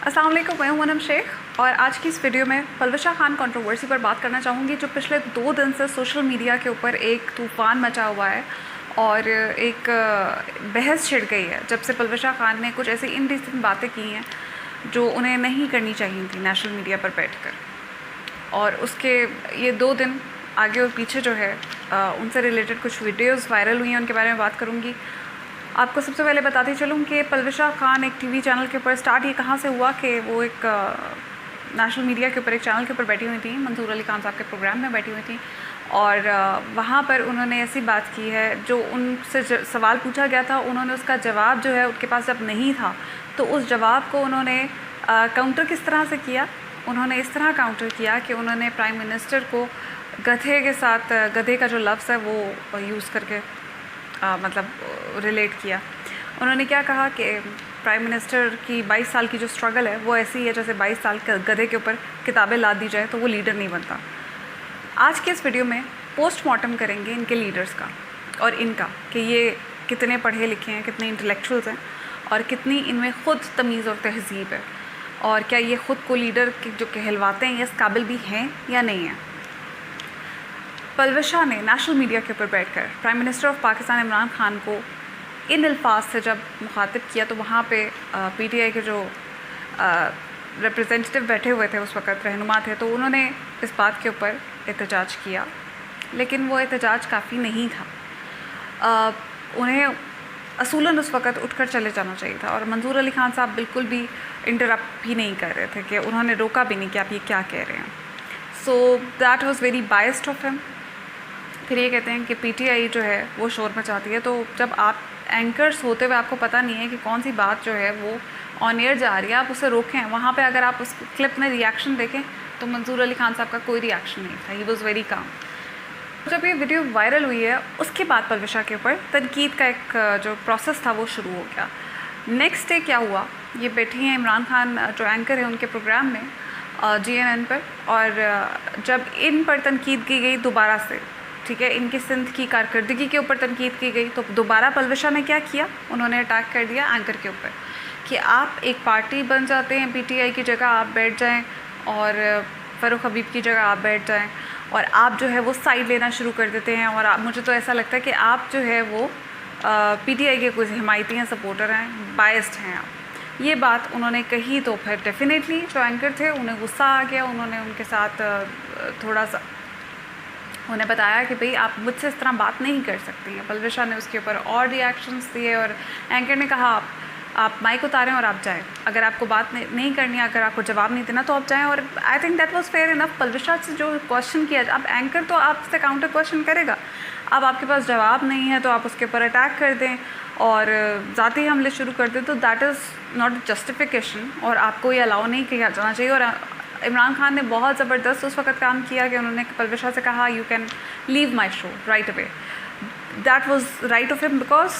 अस्सलाम वालेकुम, मैं हूं अनम शेख और आज की इस वीडियो में पलवशा खान कंट्रोवर्सी पर बात करना चाहूँगी, जो पिछले 2 दिन से सोशल मीडिया के ऊपर एक तूफ़ान मचा हुआ है और एक बहस छिड़ गई है जब से पलवशा खान ने कुछ ऐसी इनडिसेंट बातें की हैं जो उन्हें नहीं करनी चाहिए थी नेशनल मीडिया पर बैठकर। और उसके ये 2 दिन आगे और पीछे जो है उनसे रिलेटेड कुछ वीडियोज़ वायरल हुई हैं, उनके बारे में बात करूँगी। आपको सबसे पहले बताती चलूँ कि पलवशा खान एक टीवी चैनल के ऊपर स्टार्ट ये कहाँ से हुआ कि वो एक नेशनल मीडिया के ऊपर एक चैनल के ऊपर बैठी हुई थी, मंसूर अली खान साहब के प्रोग्राम में बैठी हुई थी और वहाँ पर उन्होंने ऐसी बात की है जो उनसे सवाल पूछा गया था, उन्होंने उसका जवाब जो है उनके पास जब नहीं था तो उस जवाब को उन्होंने काउंटर किस तरह से किया। उन्होंने इस तरह काउंटर किया कि उन्होंने प्राइम मिनिस्टर को गधे के साथ, गधे का जो लफ्ज़ है वो यूज़ करके मतलब रिलेट किया। उन्होंने क्या कहा कि प्राइम मिनिस्टर की 22 साल की जो स्ट्रगल है वो ऐसी है जैसे 22 साल के गधे के ऊपर किताबें लाद दी जाए तो वो लीडर नहीं बनता। आज के इस वीडियो में पोस्टमार्टम करेंगे इनके लीडर्स का और इनका कि ये कितने पढ़े लिखे हैं, कितने इंटेलेक्चुअल्स हैं और कितनी इनमें ख़ुद तमीज़ और तहज़ीब है और क्या ये ख़ुद को लीडर के जो कहलवाते हैं इस काबिल भी हैं या नहीं हैं। पलवशा ने नेशनल मीडिया के ऊपर बैठकर prime minister of Pakistan Imran Khan को इन अल्फाज से जब मुखातिब किया तो वहाँ पे पीटीआई के जो रिप्रेजेंटेटिव बैठे हुए थे उस वक़्त, रहनुमा थे, तो उन्होंने इस बात के ऊपर एहतजाज किया, लेकिन वो एहतजाज काफ़ी नहीं था। उन्हें असूलन उस वक़्त उठकर चले जाना चाहिए था और मंसूर अली खान साहब बिल्कुल भी इंटरप्ट भी नहीं कर रहे थे कि उन्होंने रोका भी नहीं कि आप ये क्या कह रहे हैं। So that was very biased of him. फिर ये कहते हैं कि पीटीआई जो है वो शोर मचाती है, तो जब आप एंकर्स होते हुए आपको पता नहीं है कि कौन सी बात जो है वो ऑन एयर जा रही है, आप उसे रोकें। वहाँ पे अगर आप उस क्लिप में रिएक्शन देखें तो मंसूर अली खान साहब का कोई रिएक्शन नहीं था, ही वॉज़ वेरी काम। जब ये वीडियो वायरल हुई है उसके बाद पलवशा के ऊपर तनकीद का एक जो प्रोसेस था वो शुरू हो गया। नेक्स्ट डे क्या हुआ, ये बैठी हैं इमरान खान जो एंकर है उनके प्रोग्राम में GNN पर, और जब इन पर तनकीद की गई दोबारा से, ठीक है, इनकी सिंध की कारकर्दगी के ऊपर तनकीद की गई, तो दोबारा पलवशा ने क्या किया, उन्होंने अटैक कर दिया एंकर के ऊपर कि आप एक पार्टी बन जाते हैं, पीटीआई की जगह आप बैठ जाएं और फ़ारूक हबीब की जगह आप बैठ जाएं और आप जो है वो साइड लेना शुरू कर देते हैं। और मुझे तो ऐसा लगता है कि आप जो है वो पीटीआई के कुछ हिमायती हैं, सपोर्टर हैं, बायस्ड हैं आप। ये बात उन्होंने कही तो फिर डेफिनेटली जो एंकर थे उन्हें गुस्सा आ गया। उन्होंने उनके साथ थोड़ा सा उन्हें बताया कि भाई आप मुझसे इस तरह बात नहीं कर सकती हैं। पलवशा ने उसके ऊपर और रिएक्शंस दिए और एंकर ने कहा आप माइक उतारें और आप जाएं, अगर आपको बात नहीं करनी है, अगर आपको जवाब नहीं देना तो आप जाएं। और I think that was fair enough. Palwasha से जो क्वेश्चन किया, अब एंकर तो आपसे काउंटर क्वेश्चन करेगा, अब आपके पास जवाब नहीं है तो आप उसके ऊपर अटैक कर दें और ज़ाती हमले शुरू कर दें, तो दैट इज़ नॉट जस्टिफिकेशन और आपको ये अलाउ नहीं किया जाना चाहिए। और इमरान खान ने बहुत ज़बरदस्त उस वक़्त काम किया कि उन्होंने पलवशा से कहा you can leave my show right away. That was right of him, because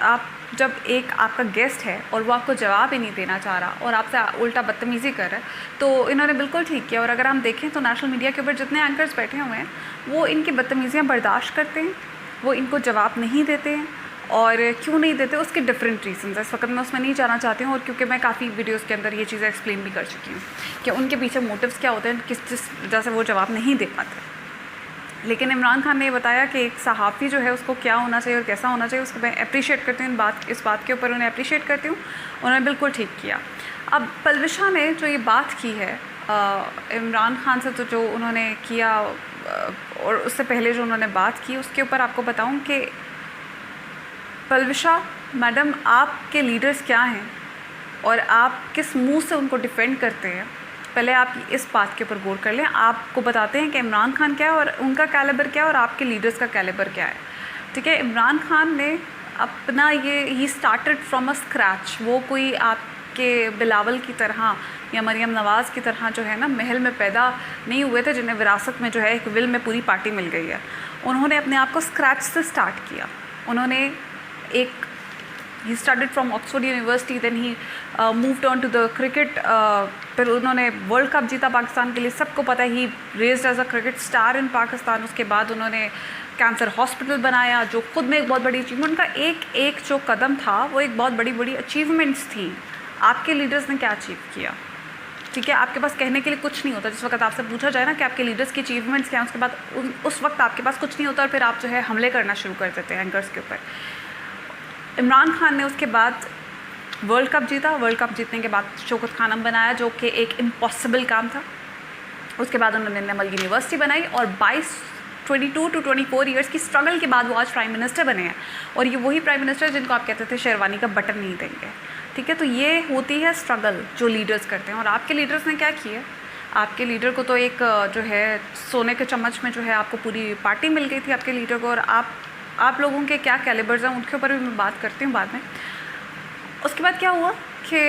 आप जब एक आपका गेस्ट है और वो आपको जवाब ही नहीं देना चाह रहा और आपसे उल्टा बदतमीज़ी कर रहा है, तो इन्होंने बिल्कुल ठीक किया। और अगर हम देखें तो नेशनल मीडिया के ऊपर जितने एंकर्स बैठे हुए हैं वो इनकी बदतमीज़ियाँ बर्दाश्त करते हैं, वो इनको जवाब नहीं देते हैं। और क्यों नहीं देते उसके डिफरेंट रीजंस है। इस वक्त मैं उसमें नहीं जाना चाहती हूँ और क्योंकि मैं काफ़ी वीडियोस के अंदर ये चीज़ें एक्सप्लेन भी कर चुकी हूँ कि उनके पीछे मोटिव्स क्या होते हैं, किस वजह से वो जवाब नहीं दे पाते। लेकिन इमरान खान ने ये बताया कि एक सहाफ़ी जो है उसको क्या होना चाहिए और कैसा होना चाहिए, उसको मैं अप्रिशिएट करती हूँ। इस बात के ऊपर उन्हें अप्रिशिएट करती हूँ, उन्होंने बिल्कुल ठीक किया। अब पलवशा ने जो ये बात की है इमरान खान से, तो जो उन्होंने किया और उससे पहले जो उन्होंने बात की उसके ऊपर आपको बताऊँ कि पलवशा मैडम आपके लीडर्स क्या हैं और आप किस मुंह से उनको डिफेंड करते हैं, पहले आप इस बात के ऊपर गौर कर लें। आपको बताते हैं कि इमरान खान क्या है और उनका कैलिबर क्या है और आपके लीडर्स का कैलिबर क्या है, ठीक है। इमरान खान ने अपना he started from a scratch. वो कोई आपके बिलावल की तरह या मरियम नवाज़ की तरह जो है ना महल में पैदा नहीं हुए थे जिन्हें विरासत में जो है एक विल में पूरी पार्टी मिल गई है। उन्होंने अपने आप को स्क्रैच से स्टार्ट किया। उन्होंने he studied from Oxford university, then he moved on to the cricket. फिर उन्होंने वर्ल्ड कप जीता पाकिस्तान के लिए, सबको पता है। He raised as a cricket star in Pakistan. उसके बाद उन्होंने कैंसर हॉस्पिटल बनाया जो खुद में एक बहुत बड़ी अचीवमेंट। उनका एक जो कदम था वो एक बहुत बड़ी अचीवमेंट्स थी आपके लीडर्स ने क्या अचीव किया, ठीक है। आपके पास कहने के लिए कुछ नहीं होता। जिस वक्त आपसे पूछा जाए ना कि आपके लीडर्स की अचीवमेंट्स क्या हैं, उसके बाद उस वक्त आपके पास कुछ नहीं होता और फिर आप जो है हमले करना शुरू कर देते हैं एंकर्स के ऊपर। इमरान खान ने उसके बाद वर्ल्ड कप जीता। वर्ल्ड कप जीतने के बाद शौकत खानम बनाया, जो कि एक इम्पॉसिबल काम था। उसके बाद उन्होंने नमल यूनिवर्सिटी बनाई और 22 to 24 ईयर्स की स्ट्रगल के बाद वो आज प्राइम मिनिस्टर बने हैं। और ये वही प्राइम मिनिस्टर जिनको आप कहते थे शेरवानी का बटन नहीं देंगे, ठीक है। तो ये होती है स्ट्रगल जो लीडर्स करते हैं। और आपके लीडर्स ने क्या किया, आपके लीडर को तो एक जो है सोने के चम्मच में जो है आपको पूरी पार्टी मिल गई थी आपके लीडर को। और आप लोगों के क्या कैलिबर्स हैं उनके ऊपर भी मैं बात करती हूँ बाद में। उसके बाद क्या हुआ कि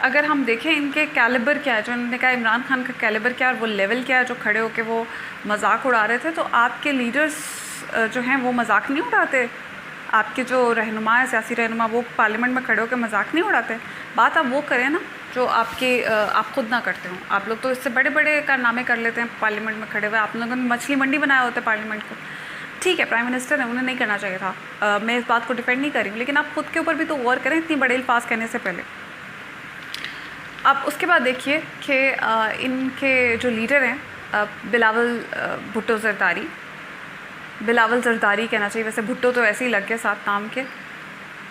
अगर हम देखें इनके कैलिबर क्या है, जो उन्होंने कहा इमरान खान का कैलिबर क्या है और वो लेवल क्या है जो खड़े होकर वो मजाक उड़ा रहे थे, तो आपके लीडर्स जो हैं वो मजाक नहीं उड़ाते। आपके जो रहनुमा है, सियासी रहनुमा, वो पार्लियामेंट में खड़े होकर मजाक नहीं उड़ाते। बात आप वो करें ना जो आप खुद ना करते हो। आप लोग तो इससे बड़े बड़े कारनामे कर लेते हैं पार्लियामेंट में खड़े हुए। आप लोगों ने मछली मंडी बनाया होता है पार्लियामेंट को, ठीक है, प्राइम मिनिस्टर है, उन्हें नहीं करना चाहिए था। मैं इस बात को डिफेंड नहीं कर रही हूँ, लेकिन आप खुद के ऊपर भी तो गौर करें इतनी बड़े अल्फाज कहने से पहले। आप उसके बाद देखिए कि इनके जो लीडर हैं बिलावल भुट्टो ज़रदारी, बिलावल ज़रदारी कहना चाहिए, वैसे भुट्टो तो ऐसे ही लग गया साथ नाम के।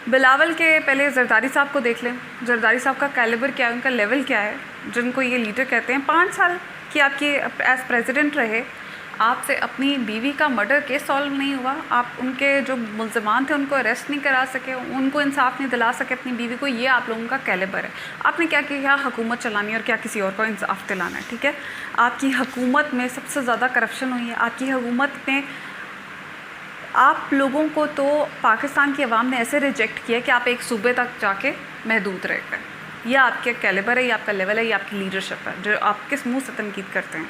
बिलावल के पहले ज़रदारी साहब को देख लें। ज़रदारी साहब का कैलिबर क्या है, उनका लेवल क्या है, जिनको ये लीडर कहते हैं। 5 साल की आपकी एज प्रेसिडेंट रहे, आपसे अपनी बीवी का मर्डर केस सॉल्व नहीं हुआ, आप उनके जो मुल्ज़िमान थे उनको अरेस्ट नहीं करा सके, उनको इंसाफ नहीं दिला सके अपनी बीवी को। ये आप लोगों का कैलिबर है। आपने क्या किया, हुकूमत चलानी है और क्या किसी और को इंसाफ दिलाना है, ठीक है। आपकी हुकूमत में सबसे ज़्यादा करप्शन हुई है। आपकी हुकूमत में आप लोगों को तो पाकिस्तान की आवाम ने ऐसे रिजेक्ट किया कि आप एक सूबे तक जाके महदूद रह गए। ये आपके कैलिबर है, ये आपका लेवल है, ये आपकी लीडरशिप है जो आप किस मुँह से तनकीद करते हैं।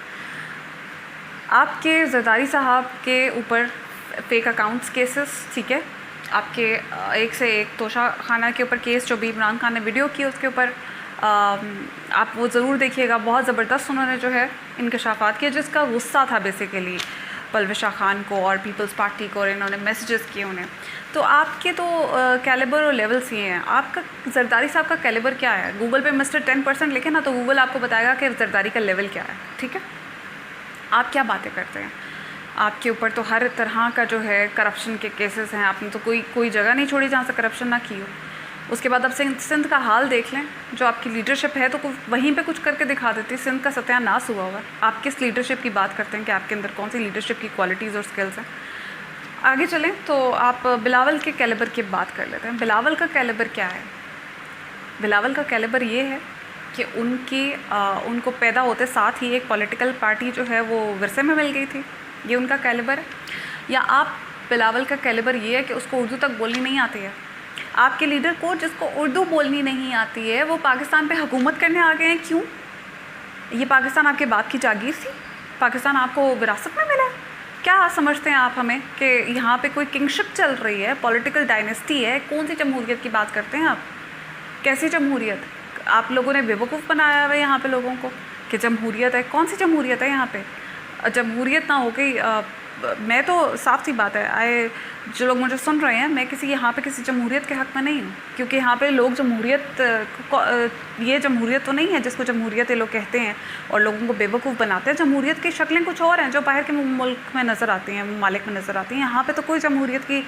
आपके ज़रदारी साहब के ऊपर फेक अकाउंट्स केसेस, ठीक है, आपके एक से एक तोशा खाना के ऊपर केस जो भी इमरान खान ने वीडियो की उसके ऊपर आप वो ज़रूर देखिएगा। बहुत ज़बरदस्त उन्होंने जो है इंकशाफात किए, जिसका गुस्सा था बेसिकली पलविशा खान को और पीपल्स पार्टी को, और इन्होंने मैसेजेस किए उन्हें। तो आपके तो कैलिबर और लेवल्स ये हैं। आपका ज़रदारी साहब का कैलिबर क्या है, गूगल पे मिस्टर 10% लिखे ना तो गूगल आपको बताएगा कि ज़रदारी का लेवल क्या है, ठीक है। आप क्या बातें करते हैं, आपके ऊपर तो हर तरह का जो है करप्शन के केसेस हैं। आपने तो कोई जगह नहीं छोड़ी जहाँ से करप्शन ना की हो। उसके बाद आप सिंध का हाल देख लें, जो आपकी लीडरशिप है तो वहीं पे कुछ करके दिखा देती है। सिंध का सत्यानाश हुआ हुआ है। आप किस लीडरशिप की बात करते हैं कि आपके अंदर कौन सी लीडरशिप की क्वालिटीज़ और स्किल्स हैं। आगे चलें तो आप बिलावल के कैलिबर की बात कर लेते हैं। बिलावल का कैलिबर क्या है, बिलावल का कैलिबर ये है कि उनको पैदा होते साथ ही एक पॉलिटिकल पार्टी जो है वो विरसे में मिल गई थी, ये उनका कैलिबर है। या आप बिलावल का कैलिबर ये है कि उसको उर्दू तक बोलनी नहीं आती है। आपके लीडर को जिसको उर्दू बोलनी नहीं आती है वो पाकिस्तान पे हुकूमत करने आ गए हैं। क्यों? ये पाकिस्तान आपके बाप की जागीर थी, पाकिस्तान आपको विरासत में मिला है। क्या समझते हैं आप हमें कि यहाँ पे कोई किंगशिप चल रही है, पॉलिटिकल डायनेस्टी है? कौन सी जमहूरियत की बात करते हैं आप? कैसी जमहूरियत? आप लोगों ने बेवकूफ़ बनाया हुआ है यहाँ पे लोगों को कि जमहूरियत है। कौन सी जमहूरियत है यहाँ पे? जमहूरियत ना हो गई। मैं तो साफ सी बात है, जो लोग मुझे सुन रहे हैं, मैं यहाँ पे किसी जमहूरियत के हक़ में नहीं हूँ, क्योंकि यहाँ पे लोग ये जमहूरियत तो नहीं है जिसको जमहूरियत ये लोग कहते हैं और लोगों को बेवकूफ़ बनाते हैं। जमहूरियत की शक्लें कुछ और हैं जो बाहर के मुल्क में नज़र आती हैं, ममालिक में नज़र आती हैं। यहाँ पे तो कोई जमहूरियत की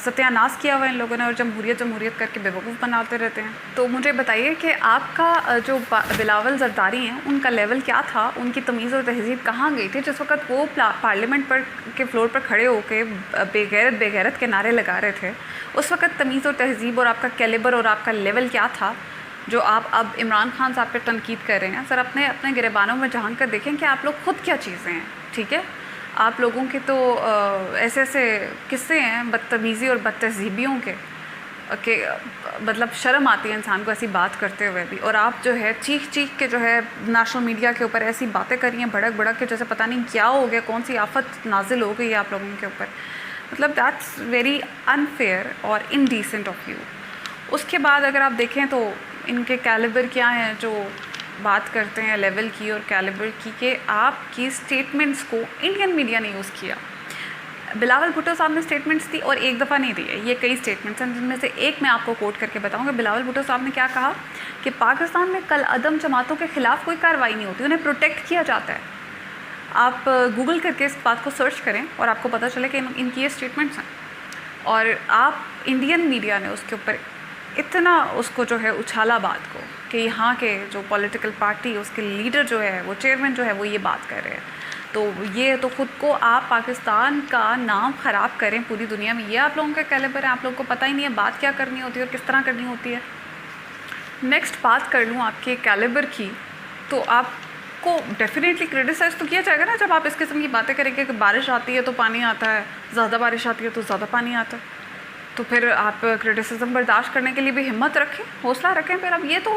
सत्यानाश किया हुआ है इन लोगों ने और जमहूरियत करके बेवकूफ़ बनाते रहते हैं। तो मुझे बताइए कि आपका जो बिलावल ज़रदारी हैं उनका लेवल क्या था, उनकी तमीज़ और तहज़ीब कहाँ गई थी जिस वक्त वो पार्लियामेंट के फ्लोर पर खड़े होकर बेगैरत के नारे लगा रहे थे। उस वक्त तमीज़ और तहज़ीब और आपका कैलिबर और आपका लेवल क्या था जो आप अब इमरान खान साहब पे तनकीद कर रहे हैं? सर अपने गिरबानों में झांक कर देखें कि आप लोग खुद क्या चीज़ें हैं, ठीक है। आप लोगों के तो ऐसे किस्से हैं बदतमीज़ी और बदतहज़ीबियों के मतलब शर्म आती है इंसान को ऐसी बात करते हुए भी। और आप जो है चीख के जो है नेशनल मीडिया के ऊपर ऐसी बातें कर रही हैं भड़क के, जैसे पता नहीं क्या हो गया, कौन सी आफत नाजिल हो गई है आप लोगों के ऊपर। मतलब दैट्स वेरी अनफेयर और इनडिसेंट ऑफ यू। उसके बाद अगर आप देखें तो इनके कैलिबर क्या हैं जो बात करते हैं लेवल की और कैलिबर की, कि आपकी स्टेटमेंट्स को इंडियन मीडिया ने यूज़ किया। बिलावल भुट्टो साहब ने स्टेटमेंट्स दी और एक दफ़ा नहीं दी है, ये कई स्टेटमेंट्स हैं, जिनमें से एक मैं आपको कोट करके बताऊंगा। बिलावल भुट्टो साहब ने क्या कहा कि पाकिस्तान में कल अदम जमातों के ख़िलाफ़ कोई कार्रवाई नहीं होती, उन्हें प्रोटेक्ट किया जाता है। आप गूगल करके इस बात को सर्च करें और आपको पता चले कि इनकी ये स्टेटमेंट्स हैं। और आप इंडियन मीडिया ने उसके ऊपर इतना उसको जो है उछाला बात को कि यहाँ के जो पॉलिटिकल पार्टी उसके लीडर जो है, वो चेयरमैन जो है, वो ये बात कर रहे हैं। तो ये तो ख़ुद को आप पाकिस्तान का नाम ख़राब करें पूरी दुनिया में, ये आप लोगों का कैलिबर है। आप लोगों को पता ही नहीं है बात क्या करनी होती है और किस तरह करनी होती है। नेक्स्ट बात कर लूँ आपके कैलिबर की, तो आपको डेफिनेटली क्रिटिसाइज़ तो किया जाएगा ना जब आप इस किस्म की बातें करेंगे कि बारिश आती है तो पानी आता है, ज़्यादा बारिश आती है तो ज़्यादा पानी आता है। तो फिर आप क्रिटिसिज्म बर्दाश्त करने के लिए भी हिम्मत रखें, हौसला रखें। फिर अब ये तो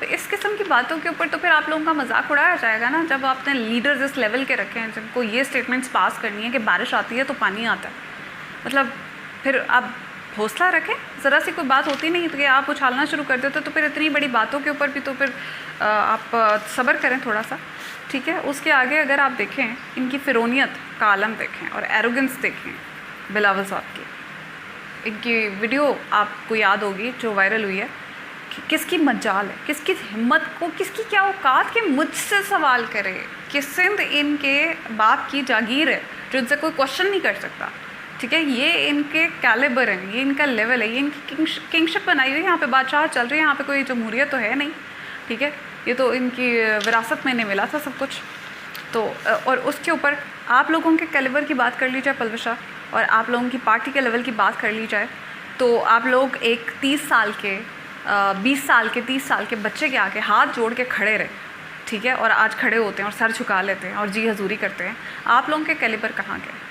इस किस्म की बातों के ऊपर तो फिर आप लोगों का मजाक उड़ाया जाएगा ना, जब आपने लीडर्स इस लेवल के रखे हैं जिनको ये स्टेटमेंट्स पास करनी है कि बारिश आती है तो पानी आता है। मतलब फिर आप हौसला रखें, ज़रा सी कोई बात होती नहीं तो कि आप उछालना शुरू कर देते तो फिर इतनी बड़ी बातों के ऊपर भी तो फिर आप सब्र करें थोड़ा सा, ठीक है। उसके आगे अगर आप देखें इनकी फ़िरौनियत का आलम देखें और एरोगेंस देखें बिलावल साहब की, इनकी वीडियो आपको याद होगी जो वायरल हुई है कि किसकी मजाल है, किसकी हिम्मत को, किसकी क्या औकात के मुझसे सवाल करे कि सिंध इनके बाप की जागीर है जो इनसे कोई क्वेश्चन नहीं कर सकता, ठीक है। ये इनके कैलिबर हैं, ये इनका लेवल है, ये इनकी किंगशिप बनाई हुई है। यहाँ पे बादशाह चल रही है, यहाँ पे कोई जमहूरियत तो है नहीं, ठीक है। ये तो इनकी विरासत में नहीं मिला था सब कुछ। तो और उसके ऊपर आप लोगों के कैलिबर की बात कर ली जाए पलवशा, और आप लोगों की पार्टी के लेवल की बात कर ली जाए, तो आप लोग एक 30 साल के 20 साल के 30 साल के बच्चे के आगे हाथ जोड़ के खड़े रहे, ठीक है, और आज खड़े होते हैं और सर झुका लेते हैं और जी हजूरी करते हैं। आप लोगों के कैलिबर कहाँ गए?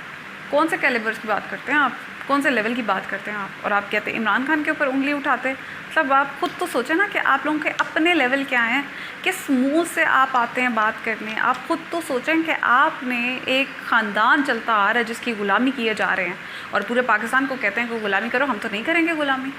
कौन से कैलिबर्स की बात करते हैं आप? कौन से लेवल की बात करते हैं आप? और आप कहते हैं इमरान खान के ऊपर उंगली उठाते हैं। मतलब आप खुद तो सोचें ना कि आप लोगों के अपने लेवल क्या हैं, किस मुंह से आप आते हैं बात करने। आप खुद तो सोचें कि आपने एक ख़ानदान चलता आ रहा है जिसकी ग़ुलामी किए जा रहे हैं और पूरे पाकिस्तान को कहते हैं कि ग़ुलामी करो। हम तो नहीं करेंगे ग़ुलामी,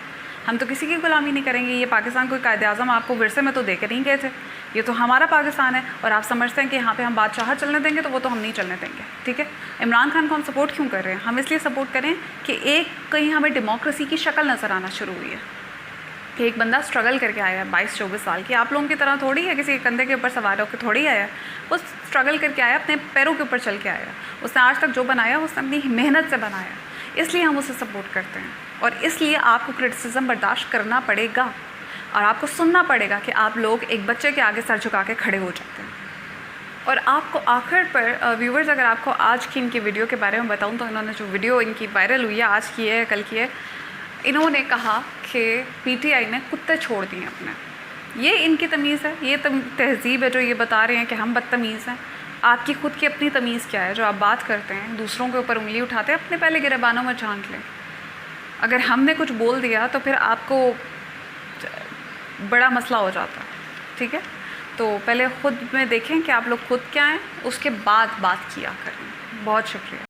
हम तो किसी की ग़ुलामी नहीं करेंगे। ये पाकिस्तान कोई कायदे आज़म आपको विरसे में तो दे के नहीं गए थे, ये तो हमारा पाकिस्तान है। और आप समझते हैं कि यहाँ पे हम बादशाह चलने देंगे, तो वो तो हम नहीं चलने देंगे, ठीक है। इमरान खान को हम सपोर्ट क्यों कर रहे हैं? हम इसलिए सपोर्ट करें कि एक कहीं हमें डेमोक्रेसी की शक्ल नज़र आना शुरू हुई है कि एक बंदा स्ट्रगल करके आया है 22-24 साल की। आप लोगों की तरह थोड़ी है किसी कंधे के ऊपर सवार होकर थोड़ी आया, वो स्ट्रगल करके आया, अपने पैरों के ऊपर चल के आया। उसने आज तक जो बनाया उसने अपनी मेहनत से बनाया, इसलिए हम उसे सपोर्ट करते हैं। और इसलिए आपको क्रिटिसिज्म बर्दाश्त करना पड़ेगा और आपको सुनना पड़ेगा कि आप लोग एक बच्चे के आगे सर झुका के खड़े हो जाते हैं। और आपको आखिर पर व्यूवर्स, अगर आपको आज की इनकी वीडियो के बारे में बताऊं तो इन्होंने जो वीडियो इनकी वायरल हुई है, आज की है कल की है, इन्होंने कहा कि पीटीआई ने कुत्ते छोड़ दिए अपने। ये इनकी तमीज़ है, ये तहज़ीब है जो ये बता रहे हैं कि हम बदतमीज़ हैं। आपकी खुद की अपनी तमीज़ क्या है जो आप बात करते हैं, दूसरों के ऊपर उंगली उठाते हैं? अपने पहले गिरबानों में झांक लें। अगर हमने कुछ बोल दिया तो फिर आपको बड़ा मसला हो जाता है, ठीक है। तो पहले ख़ुद में देखें कि आप लोग खुद क्या हैं, उसके बाद बात किया करें। बहुत शुक्रिया।